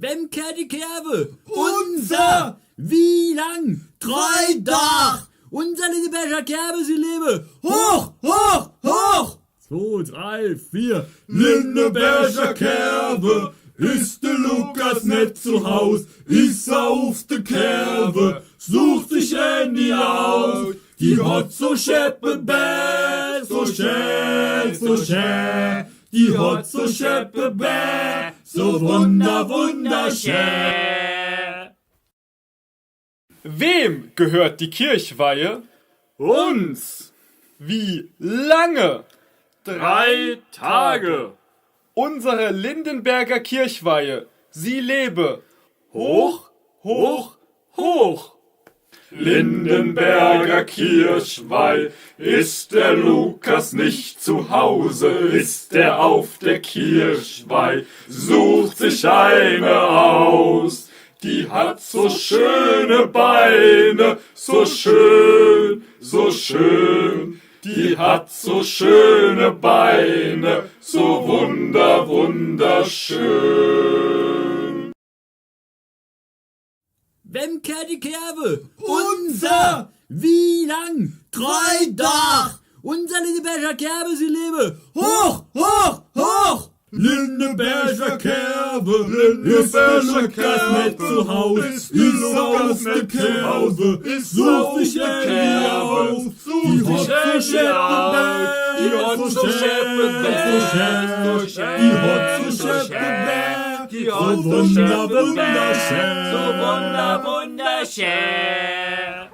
Wemke die Kerbe, unser, wie lang, 3 Dach, unser Lindenberger Kerbe, sie lebe, hoch, hoch, hoch. 2, 3, 4, Lindenberger Kerbe, ist der Lukas nicht zu Haus, ist auf der Kerbe, sucht sich Andy aus, die hat so scheppe bäh, so schä, so schä, die hat so scheppe bäh, so wunderschön. Wem gehört die Kirchweihe? Uns Wie lange? 3 Tage, Unsere Lindenberger Kirchweihe, sie lebe. hoch, hoch, hoch. Lindenberger Kirchweih, ist der Lukas nicht zu Hause, ist er auf der Kirchweih, sucht sich eine aus, die hat so schöne Beine, so schön, so schön, die hat so schöne Beine, so wunderschön. Wemke die Kerbe, unser, wie lang, 3 Dach, unser Lindenberger Kerbe, sie lebe, hoch, hoch, hoch. Lindenberger Kerbe, Lindenberger Kerbe, nicht zu Haus, ist auf der Kerbe, sucht sich Andy aus, die hat so scheppe, die hat so scheppe, die hat so scheppe, so wunderschön. wunderschön.